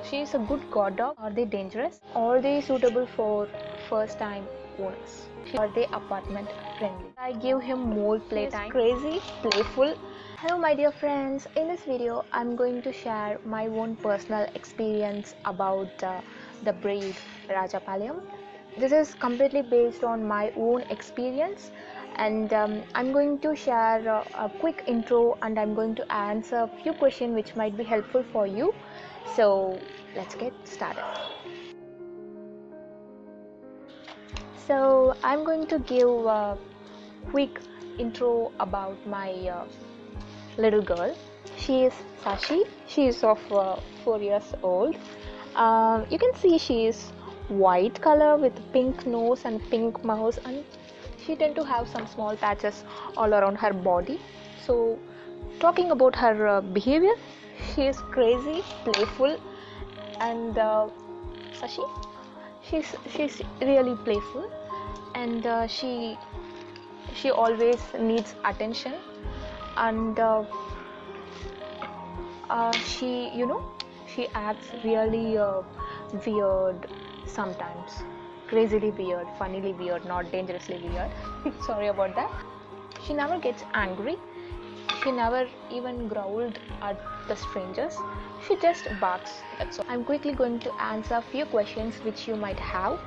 She is a good guard dog. Are they dangerous? Are they suitable for first time owners? Are they apartment friendly? I give him more playtime. Crazy, playful. Hello my dear friends, in this video I'm going to share my own personal experience about the breed Rajapaliyam. This is completely based on my own experience, and I'm going to share a quick intro, and I'm going to answer a few questions which might be helpful for you. So let's get started. So I'm going to give a quick intro about my little girl. She is Sashi. She is of 4 years old. You can see she is white color with pink nose and pink mouth, and she tend to have some small patches all around her body. So talking about her behavior, she is crazy, playful, and Sashi, she's really playful, and she always needs attention, and she acts really weird sometimes, crazily weird, funnily weird, not dangerously weird. Sorry about that. She never gets angry. She never even growled at the strangers. She just barks. That's all. I'm quickly going to answer a few questions which you might have.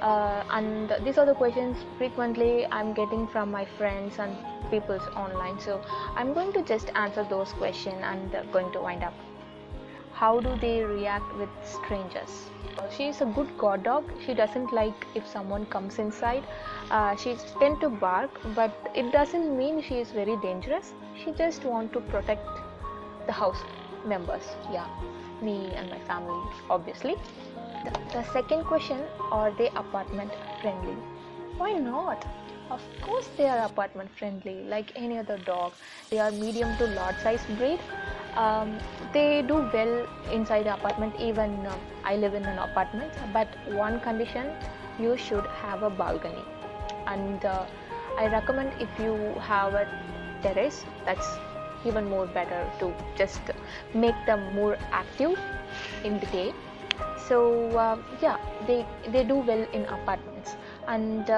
And these are the questions frequently I'm getting from my friends and people's online. So I'm going to just answer those questions and going to wind up. How do they react with strangers? She is a good guard dog. She doesn't like if someone comes inside. She tend to bark, but it doesn't mean she is very dangerous. She just want to protect the house members. Yeah, me and my family, obviously. The second question, are they apartment friendly? Why not? Of course they are apartment friendly, like any other dog. They are medium to large size breed. They do well inside the apartment. Even I live in an apartment, but one condition, you should have a balcony. And I recommend if you have a terrace, that's even more better to just make them more active in the day. So yeah, they do well in apartments, and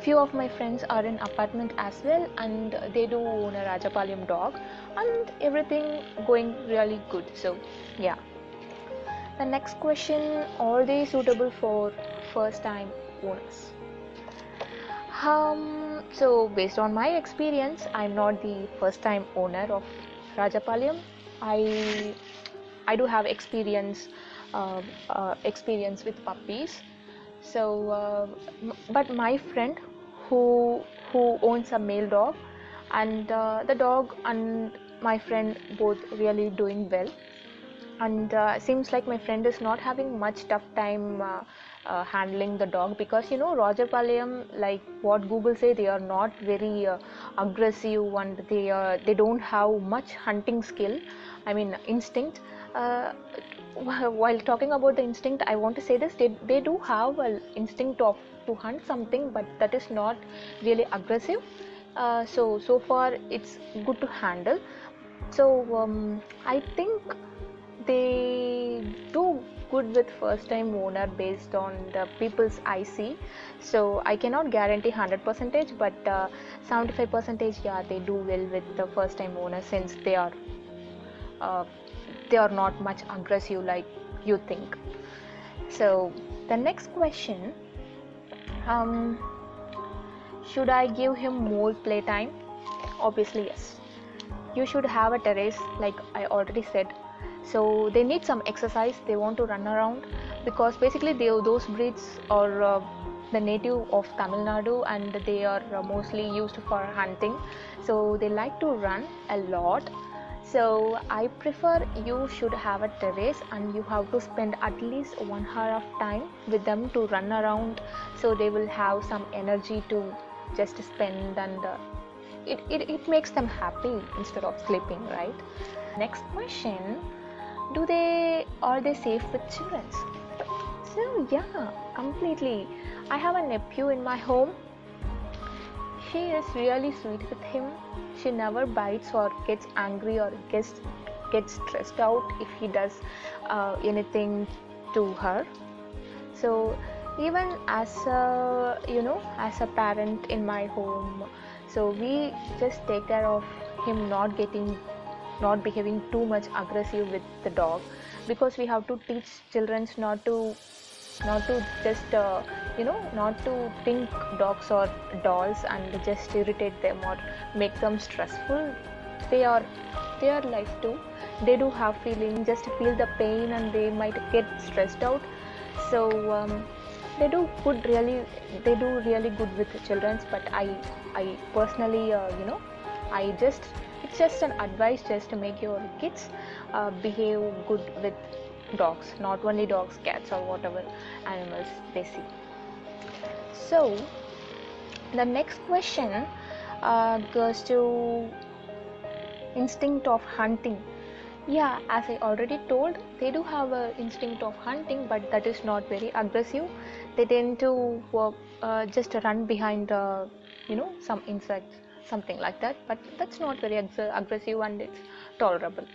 few of my friends are in apartment as well, and they do own a Rajapaliyam dog, and everything going really good. So yeah. The next question, are they suitable for first time owners? So based on my experience, I'm not the first time owner of Rajapaliyam. I do have experience with puppies. So but my friend who owns a male dog, and the dog and my friend both really doing well, and seems like my friend is not having much tough time handling the dog, because Rajapaliyam, like what Google say, they are not very aggressive, and they don't have much hunting skill, I mean instinct. uh, while talking about the instinct, I want to say this: they do have an instinct of to hunt something, but that is not really aggressive. So far it's good to handle. So I think they do good with first time owner based on the people's I see. So I cannot guarantee 100%, but 75%, yeah, they do well with the first time owner, since uh, they are not much aggressive like you think. So the next question, um, should I give him more playtime? Obviously yes. You should have a terrace, like I already said. So they need some exercise. They want to run around, because basically those breeds are the native of Tamil Nadu, and they are mostly used for hunting. So they like to run a lot. So I prefer you should have a terrace, and you have to spend at least 1 hour of time with them to run around, so they will have some energy to just spend, and it makes them happy instead of sleeping, right? Next question, are they safe with children? So yeah, completely. I have a nephew in my home. She is really sweet with him. She never bites or gets angry or get stressed out if he does anything to her. So even as a as a parent in my home, so we just take care of him not behaving too much aggressive with the dog, because we have to teach children not to just not to think dogs are dolls and just irritate them or make them stressful. They are life too. They do have feeling, just feel the pain, and they might get stressed out. So they do really good with the children. But I personally I just it's just an advice, just to make your kids behave good with dogs, not only dogs, cats, or whatever animals they see. So the next question goes to instinct of hunting. Yeah, as I already told, they do have an instinct of hunting, but that is not very aggressive. They tend to just run behind some insects, something like that, but that's not very aggressive, and it's tolerable.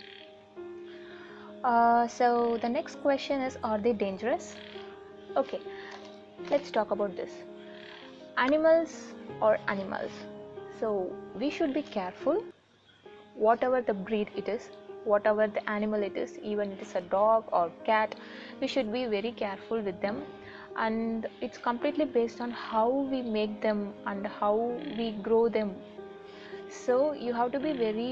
So the next question is, are they dangerous? Okay, let's talk about this. Animals or animals. So we should be careful, whatever the breed it is, whatever the animal it is, even it is a dog or cat, we should be very careful with them. And it's completely based on how we make them and how we grow them. So you have to be very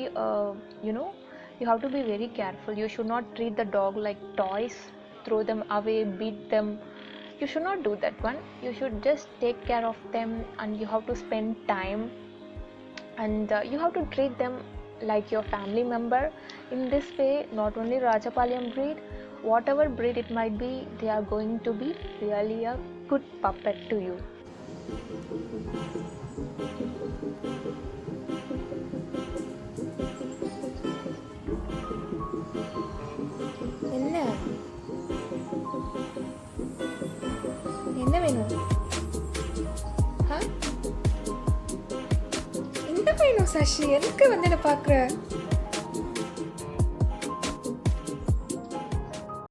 you have to be very careful. You should not treat the dog like toys, throw them away, beat them. You should not do that one. You should just take care of them, and you have to spend time, and you have to treat them like your family member. In this way, not only Rajapalayam breed, whatever breed it might be, they are going to be really a good puppet to you. என்ன என்ன வேணும்? என்ன வேணும் சசி? எதுக்கு வந்து என்ன பார்க்குற?